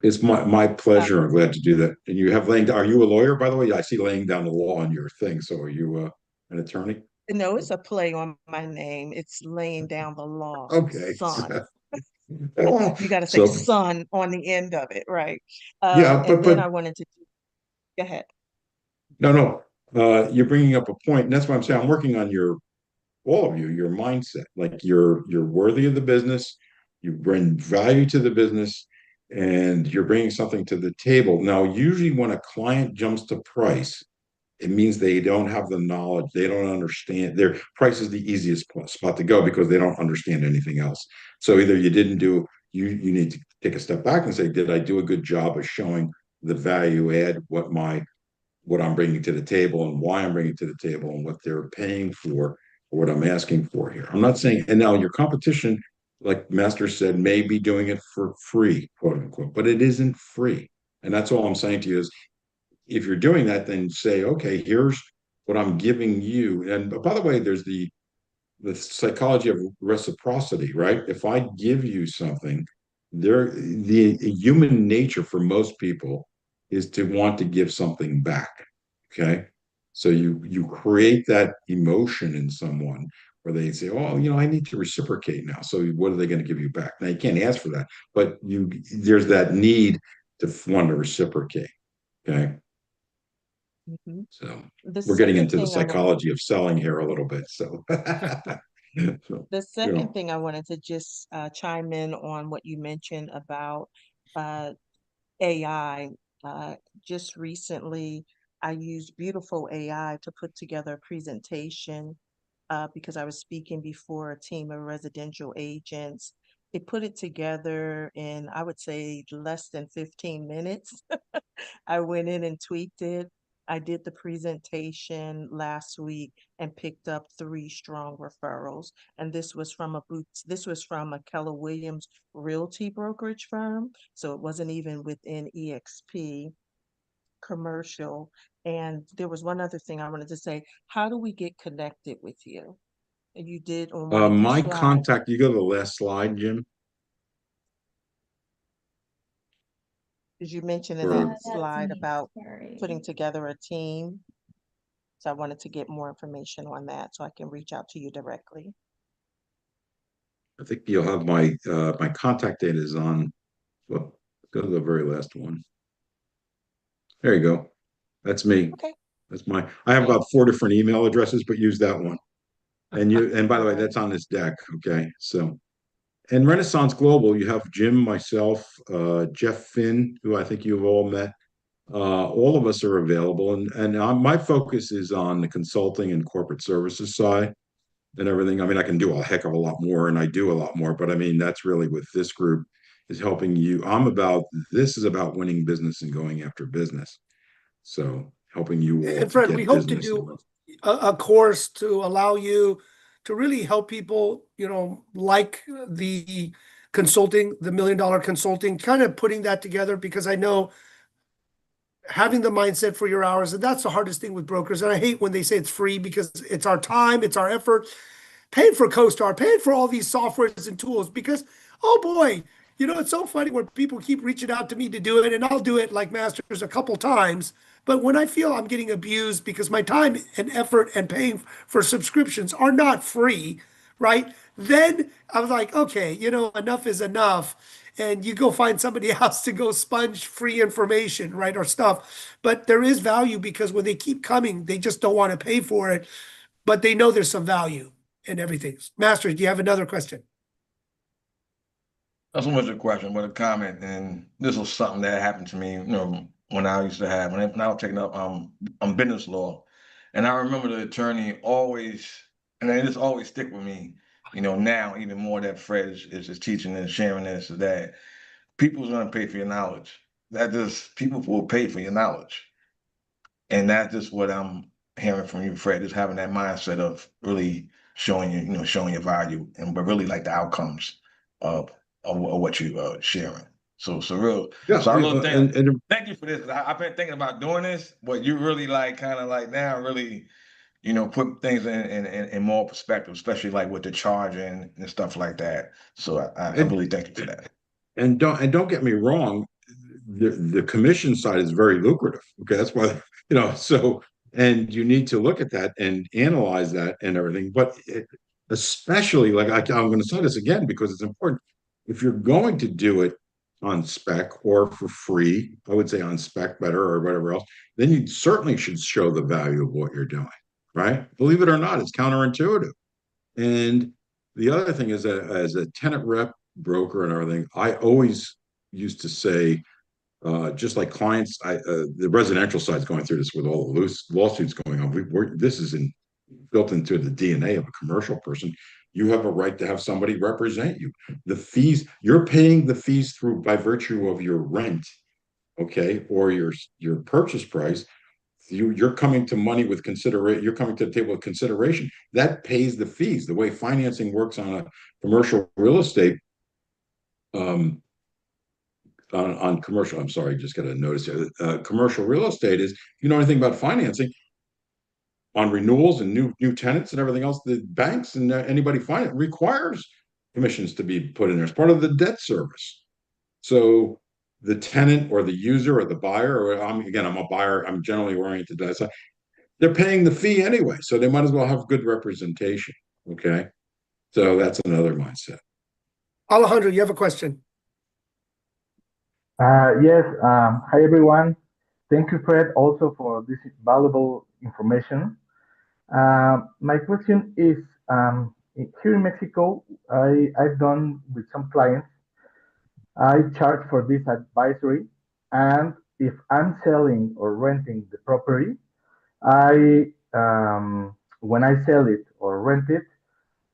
it's my Uh, pleasure. I'm glad to do that. And you have laying. Are you a lawyer, by the way? I see laying down the law on your thing. So are you an attorney? no, it's a play on my name. It's laying down the law, Okay. son. You got to say So son on the end of it, right? yeah, And then but I wanted to go ahead. no. You're bringing up a point, and that's why I'm saying I'm working on all of you, your mindset. Like you're worthy of the business, you bring value to the business, and you're bringing something to the table. Now, usually when a client jumps to price, it means they don't have the knowledge, they don't understand. Their price is the easiest spot to go because they don't understand anything else. So either you didn't do you need to take a step back and say, did I do a good job of showing the value add, what I'm bringing to the table and why I'm bringing to the table and what they're paying for or what I'm asking for here. I'm not saying, and now your competition, like Master said, may be doing it for free, quote unquote, but it isn't free. And that's all I'm saying to you is if you're doing that, then say, okay, here's what I'm giving you. And by the way, there's the psychology of reciprocity, right? If I give you something, the human nature for most people is to want to give something back. Okay. So you create that emotion in someone where they say, oh, I need to reciprocate now. So what are they going to give you back? Now you can't ask for that, but there's that need to want to reciprocate. Okay. Mhm. So The we're getting second into the thing I wanted psychology of selling here a little bit. So, so The you second know, thing I wanted to just chime in on what you mentioned about uh, AI. Just recently, I used beautiful AI to put together a presentation because I was speaking before a team of residential agents. It put it together in, I would say, less than 15 minutes. I went in and tweaked it. I did the presentation last week and picked up 3 strong referrals. And this was from a Keller Williams realty brokerage firm. So it wasn't even within EXP commercial. And there was one other thing I wanted to say. How do we get connected with you? And you did on one of your my slides. contact, you go to the last slide, Jim, Did you mention in that or That's slide me. about Sorry. putting together a team? So I wanted to get more information on that so I can reach out to you directly. I think you'll have my contact data is on, well, go to the very last one. There you go. That's me. Okay, I have great. about 4 different email addresses, but use that one. And by All the way, right. that's on this deck. Okay. So, and Renaissance Global, you have Jim, myself, Jeff Finn, who I think you've all met. All of us are available, and my focus is on the consulting and corporate services side and everything. I mean, I can do a heck of a lot more, and I do a lot more, but I mean, that's really with this group is helping you. This is about winning business and going after business. So helping you all And to Fred, we get hope to business. do a course to allow you to really help people, like the consulting, the $1 million consulting, kind of putting that together because I know having the mindset for your hours, and that's the hardest thing with brokers. And I hate when they say it's free because it's our time, it's our effort, paying for CoStar, paying for all these softwares and tools because, oh boy, it's so funny when people keep reaching out to me to do it, and I'll do it like masters a couple times. But when I feel I'm getting abused because my time and effort and paying for subscriptions are not free, right? Then I was like, okay, enough is enough. And you go find somebody else to go sponge free information, right? Or stuff. But there is value because when they keep coming, they just don't want to pay for it, but they know there's some value in everything. Master, do you have another question? Not so much a question, but a comment. And this was something that happened to me, when I used to have when I was taking up business law. And I remember the attorney always, and it just always stick with me, now even more that Fred is teaching and sharing this, is that people's gonna pay for your knowledge. That just people will pay for your knowledge. And that's just what I'm hearing from you, Fred, is having that mindset of really showing showing your value and but really like the outcomes of of what you sharing. Yeah, So I really and thank you for this. I've been thinking about doing this, but you really like kind of like now really, put things in more perspective, especially like with the charging and stuff like that. So I and really thank you for that. and don't get me wrong, the commission side is very lucrative. Okay, that's why so and you need to look at that and analyze that and everything. But especially like I'm going to say this again because it's important. If you're going to do it on spec or for free, I would say on spec better or whatever else, then you certainly should show the value of what you're doing, right? Believe it or not, it's counterintuitive. And the other thing is that as a tenant rep broker and everything, I always used to say, just like clients, the residential side is going through this with all the loose lawsuits going on. This is built into the DNA of a commercial person. You have a right to have somebody represent you. The fees you're paying the fees through by virtue of your rent, okay, or your purchase price. You're coming to money with consideration. You're coming to the table with consideration that pays the fees. The way financing works on a commercial real estate, um, on commercial. I'm sorry, just got a notice here. Commercial real estate is, if you know anything about financing on renewals and new tenants and everything else, the banks and anybody finance requires commissions to be put in there as part of the debt service. So the tenant or the user or the buyer, or I'm a buyer, I'm generally oriented to that side, they're paying the fee anyway, so they might as well have good representation. Okay. So that's another mindset. Alejandro, you have a question. Yes, hi everyone. Thank you, Fred, also for this valuable information. My question is, here in Mexico, I've done with some clients, I charge for this advisory, and if I'm selling or renting the property, I when I sell it or rent it,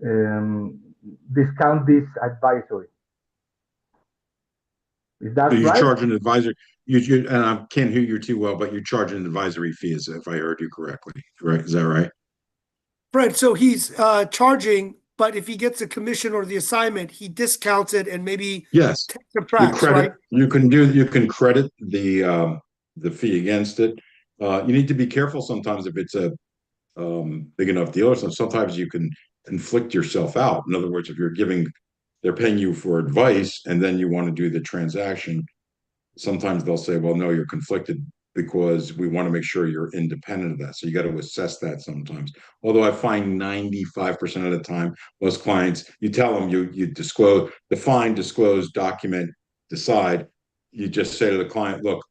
um, discount this advisory. Is So that you right? charge an advisor, and I can't hear you too well, but you charge an advisory fee, as if I heard you correctly. Right? Is that right? Fred, so he's charging, but if he gets a commission or the assignment, he discounts it and maybe Yes. subtracts, right? You can credit the fee against it. You need to be careful sometimes if it's a big enough deal, or sometimes you can conflict yourself out. In other words, if they're paying you for advice and then you want to do the transaction, sometimes they'll say, well, no, you're conflicted because we want to make sure you're independent of that. So you got to assess that sometimes. Although I find 95% of the time, most clients, you tell them you disclose, define, disclose, document, decide. You just say to the client, look,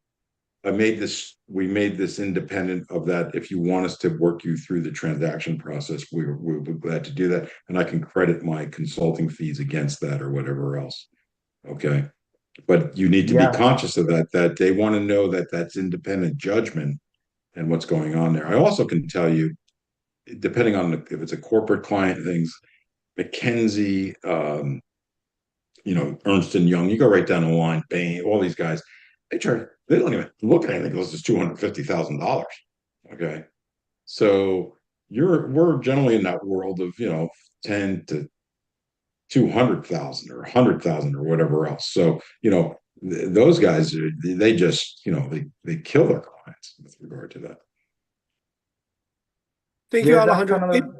we made this independent of that. If you want us to work you through the transaction process, we're glad to do that. And I can credit my consulting fees against that or whatever else. Okay. But you need to be Yeah, conscious of that they want to know that that's independent judgment and what's going on there. I also can tell you, depending on if it's a corporate client, things, McKinsey, Ernst and Young, you go right down the line, Bain, all these guys, they don't even look at anything unless it's $250,000. Okay. So we're generally in that world of, 10 to 200,000 or 100,000 or whatever else. So, those guys, they just, they kill their clients with regard to that. Thank you, yeah, that's Alejandro. another.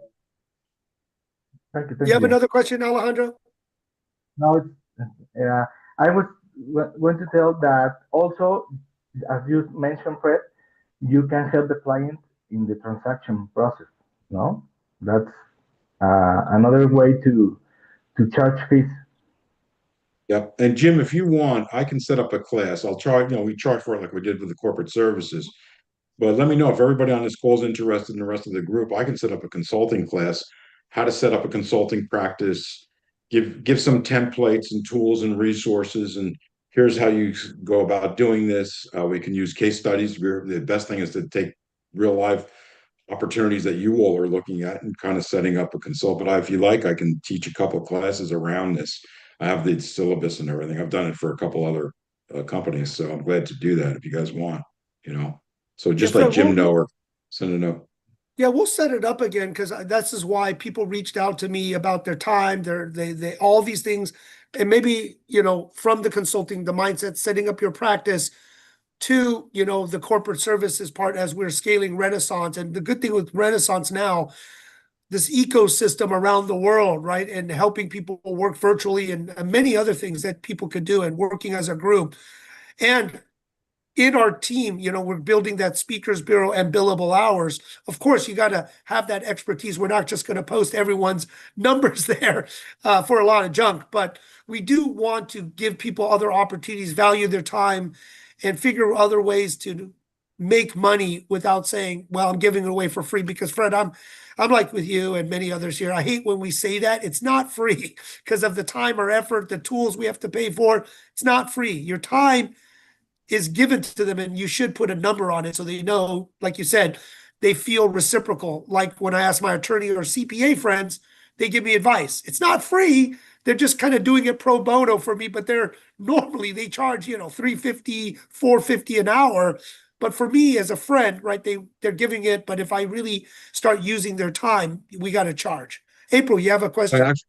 Thank you, You thank have you. another question, Alejandro? Now it's, I was going to tell that also, as you mentioned, Fred, you can help the client in the transaction process. No, that's another way to charge fees. Yep. And Jim, if you want, I can set up a class. I'll charge, we charge for it like we did with the corporate services. But let me know if everybody on this call is interested in the rest of the group. I can set up a consulting class, how to set up a consulting practice, give some templates and tools and resources, and here's how you go about doing this. We can use case studies. The best thing is to take real life opportunities that you all are looking at and kind of setting up a consult. But if you like, I can teach a couple of classes around this. I have the syllabus and everything. I've done it for a couple other companies, so I'm glad to do that if you guys want. So Yeah, just let Fred, Jim know or send a note. yeah, we'll set it up again because this is why people reached out to me about their time, they all these things, and maybe from the consulting, the mindset, setting up your practice to the corporate services part as we're scaling Renaissance. And the good thing with Renaissance now, this ecosystem around the world, right, and helping people work virtually and many other things that people could do and working as a group. And in our team, we're building that speakers bureau and billable hours. Of course, you got to have that expertise. We're not just going to post everyone's numbers there for a lot of junk, but we do want to give people other opportunities, value their time, and figure other ways to make money without saying, "Well, I'm giving it away for free." Because Fred, I'm like with you and many others here. I hate when we say that it's not free because of the time or effort, the tools we have to pay for. It's not free. Your time is given to them, and you should put a number on it so they know, like you said, they feel reciprocal. Like when I ask my attorney or CPA friends, they give me advice. It's not free. They're just kind of doing it pro bono for me, but they charge, 350, 450 an hour. But for me as a friend, right, they're giving it. But if I really start using their time, we got to charge. April, you have a I question? actually,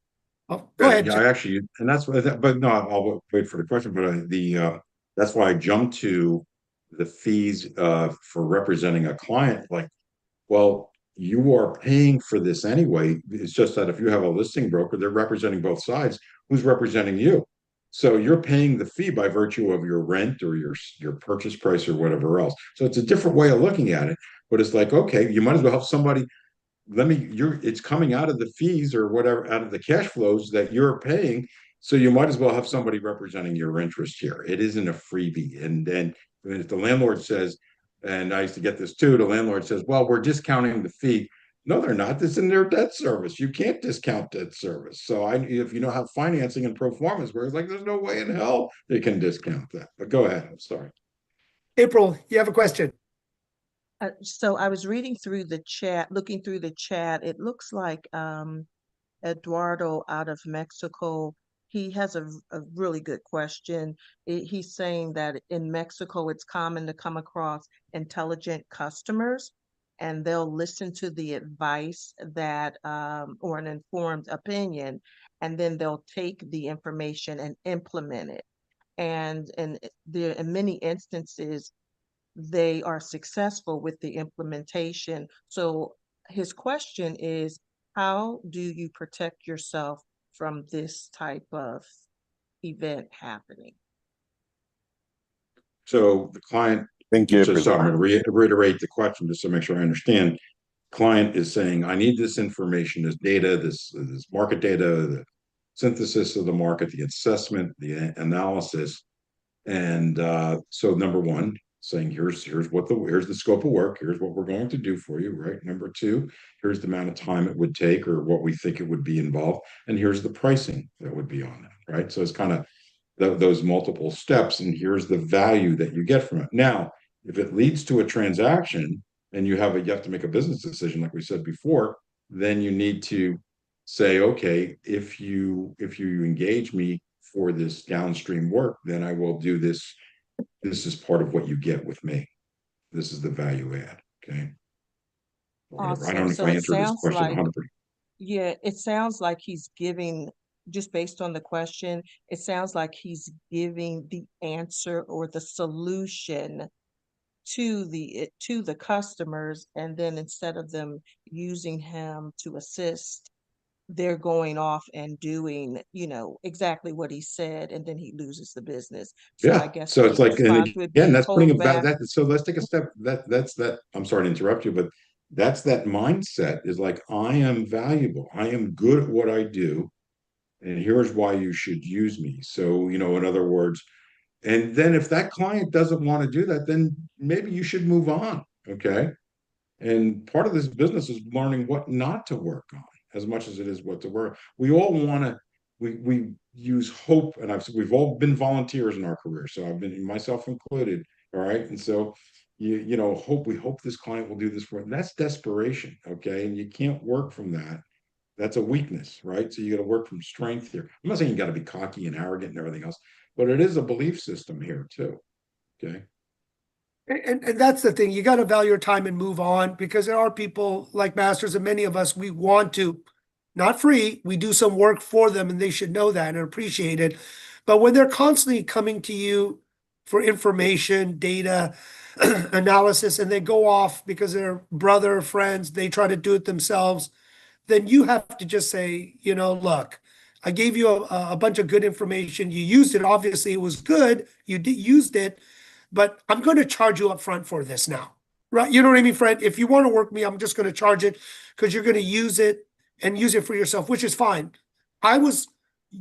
Oh, go ahead, yeah, Jim. I actually, and that's what, but no, I'll wait for the question. But that's why I jumped to the fees for representing a client. Like, well, you are paying for this anyway. It's just that if you have a listing broker, they're representing both sides. Who's representing you? So you're paying the fee by virtue of your rent or your purchase price or whatever else. So it's a different way of looking at it. But it's like, okay, you might as well help somebody. It's coming out of the fees or whatever, out of the cash flows that you're paying. So you might as well have somebody representing your interest here. It isn't a freebie. And then if the landlord says, and I used to get this too, the landlord says, well, we're discounting the fee. No, they're not. This is in their debt service. You can't discount debt service. So if you know how financing and pro formas works, like there's no way in hell they can discount that. But go ahead. I'm sorry. April, you have a question? So I was reading through the chat, looking through the chat. It looks like Eduardo out of Mexico, he has a really good question. He's saying that in Mexico, it's common to come across intelligent customers and they'll listen to the advice that, or an informed opinion, and then they'll take the information and implement it. And there, in many instances, they are successful with the implementation. So his question is, how do you protect yourself from this type of event happening? So the client, Thank you, so I'm everyone. going to reiterate the question just to make sure I understand. Client is saying, I need this information, this data, this market data, the synthesis of the market, the assessment, the analysis. And so number one, saying here's the scope of work, here's what we're going to do for you, right? Number two, here's the amount of time it would take or what we think it would be involved, and here's the pricing that would be on that, right? So it's kind of those multiple steps, and here's the value that you get from it. Now, if it leads to a transaction and you have to make a business decision, like we said before, then you need to say, okay, if you engage me for this downstream work, then I will do this. This is part of what you get with me. This is the value add. Okay. Whatever. I don't Awesome. know if So I it answered this sounds question like, 100%. yeah, it sounds like he's giving, just based on the question, it sounds like he's giving the answer or the solution to the customers, and then instead of them using him to assist, they're going off and doing, exactly what he said, and then he loses the business. So I Yeah. guess So it's the like, and response would again, be that's putting hold about back. that. So let's take a step. That's that. I'm sorry to interrupt you, but that's that mindset is like, I am valuable. I am good at what I do. And here's why you should use me. So, in other words, and then if that client doesn't want to do that, then maybe you should move on. Okay. And part of this business is learning what not to work on as much as it is what to work. We all want to, we use hope, and we've all been volunteers in our career. So I've been myself included. All right. And so we hope this client will do this for us. That's desperation. Okay. And you can't work from that. That's a weakness, right? So you got to work from strength here. I'm not saying you got to be cocky and arrogant and everything else, but it is a belief system here too. Okay. And that's the thing. You got to value your time and move on, because there are people like Masters, and many of us, we want to, not free, we do some work for them, and they should know that and appreciate it. But when they're constantly coming to you for information, data, analysis, and they go off because their brother, friends, they try to do it themselves, then you have to just say, look, I gave you a bunch of good information. You used it. Obviously, it was good. You used it, but I'm going to charge you up front for this now. Right? You know what I mean, Fred? If you want to work me, I'm just going to charge it because you're going to use it and use it for yourself, which is fine. I was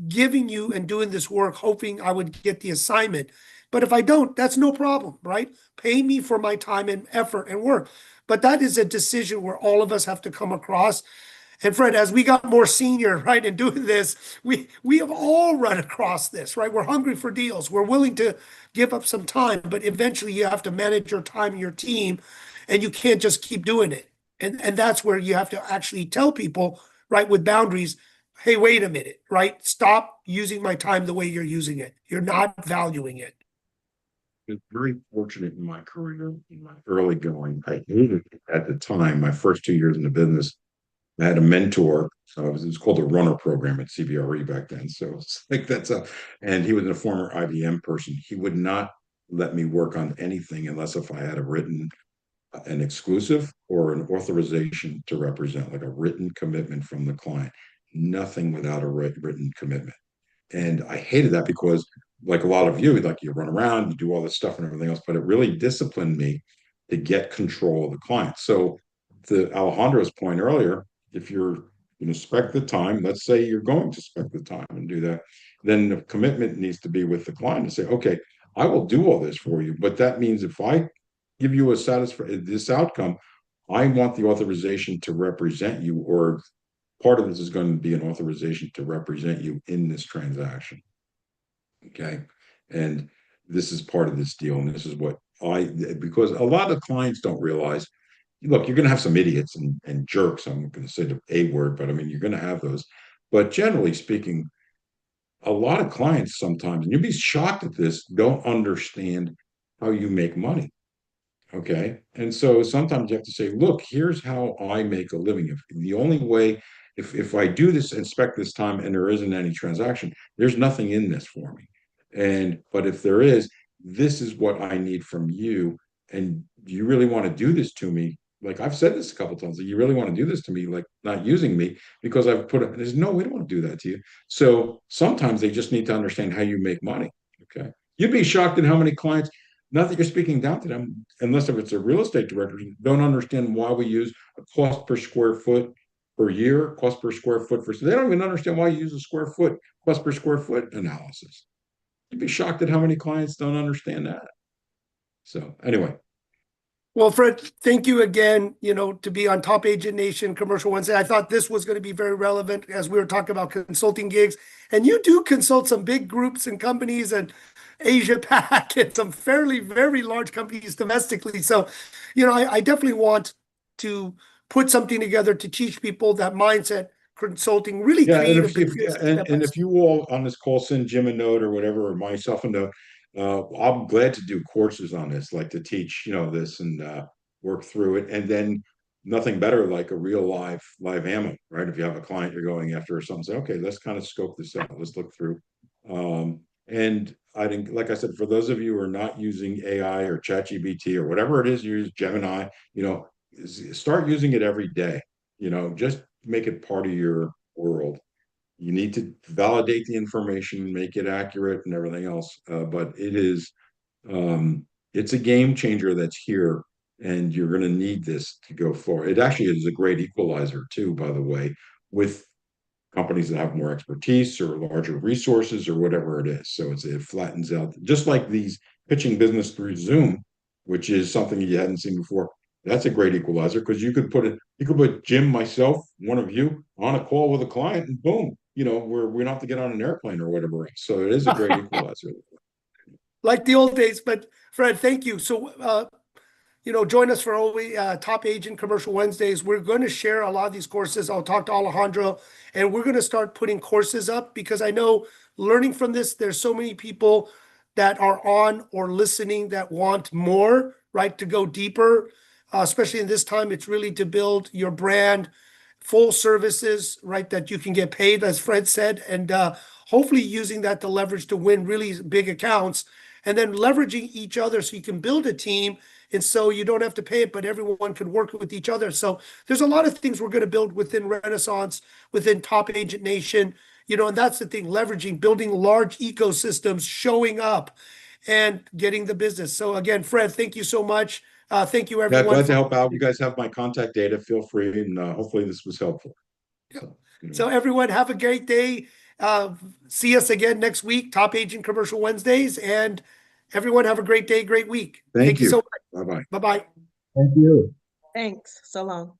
giving you and doing this work hoping I would get the assignment. But if I don't, that's no problem, right? Pay me for my time and effort and work. But that is a decision where all of us have to come across. And Fred, as we got more senior, right, in doing this, we have all run across this, right? We're hungry for deals. We're willing to give up some time, but eventually you have to manage your time and your team, and you can't just keep doing it. And that's where you have to actually tell people, right, with boundaries, hey, wait a minute, right? Stop using my time the way you're using it. You're not valuing it. I was very fortunate in my career, in my early going. I hated it at the time, my first 2 years in the business. I had a mentor. So it was called a runner program at CBRE back then. So it's like and he was a former IBM person. He would not let me work on anything unless if I had a written, an exclusive or an authorization to represent, like a written commitment from the client. Nothing without a written commitment. And I hated that because, like a lot of you, like you run around, you do all this stuff and everything else, but it really disciplined me to get control of the client. So to Alejandro's point earlier, if you're going to spec the time, let's say you're going to spec the time and do that, then the commitment needs to be with the client to say, okay, I will do all this for you, but that means if I give you this outcome, I want the authorization to represent you, or part of this is going to be an authorization to represent you in this transaction. Okay. And this is part of this deal. And this is what because a lot of clients don't realize, look, you're going to have some idiots and jerks. I'm going to say the A word, but I mean, you're going to have those. But generally speaking, a lot of clients sometimes, and you'd be shocked at this, don't understand how you make money. Okay. And so sometimes you have to say, look, here's how I make a living. If the only way, if I do this, inspect this time, and there isn't any transaction, there's nothing in this for me. But if there is, this is what I need from you. And you really want to do this to me? Like I've said this a couple of times, you really want to do this to me, like not using me because I've put it, there's no, we don't want to do that to you. So sometimes they just need to understand how you make money. Okay. You'd be shocked at how many clients, not that you're speaking down to them, unless if it's a real estate director, don't understand why we use a cost per square foot per year, cost per square foot for, so they don't even understand why you use a square foot, cost per square foot analysis. You'd be shocked at how many clients don't understand that. So anyway. Well, Fred, thank you again, to be on Top Agent Nation Commercial Wednesday. I thought this was going to be very relevant as we were talking about consulting gigs. And you do consult some big groups and companies and Asia Pac and some fairly, very large companies domestically. So, I definitely want to put something together to teach people that mindset consulting, really create a good business. And if you all on this call send Jim a note or whatever, or myself a note, I'm glad to do courses on this, like to teach, this and work through it. And then nothing better like a real live ammo, right? If you have a client you're going after or something, say, okay, let's kind of scope this out. Let's look through. And I think, like I said, for those of you who are not using AI or ChatGPT or whatever it is, you use Gemini, start using it every day. Just make it part of your world. You need to validate the information, make it accurate and everything else. But it's a game changer that's here, and you're going to need this to go forward. It actually is a great equalizer too, by the way, with companies that have more expertise or larger resources or whatever it is. So it flattens out, just like these pitching business through Zoom, which is something you hadn't seen before. That's a great equalizer because you could put Jim, myself, one of you on a call with a client, and boom, we don't have to get on an airplane or whatever else. So it is a great equalizer. Like the old days. But Fred, thank you. So, join us for always Top Agent Commercial Wednesdays. We're going to share a lot of these courses. I'll talk to Alejandro, and we're going to start putting courses up because I know learning from this, there's so many people that are on or listening that want more, right, to go deeper. Especially in this time, it's really to build your brand, full services, right, that you can get paid, as Fred said, and hopefully using that to leverage to win really big accounts, and then leveraging each other so you can build a team, and so you don't have to pay it, but everyone can work with each other. So there's a lot of things we're going to build within Renaissance, within Top Agent Nation, and that's the thing, leveraging, building large ecosystems, showing up and getting the business. So again, Fred, thank you so much. Thank you, everyone. Glad to help out. You guys have my contact data. Feel free, and hopefully this was helpful. So everyone, have a great day. See us again next week, Top Agent Commercial Wednesdays, and everyone have a great day, great week. Thank you so much. Bye-bye. Thank you. Thanks. So long.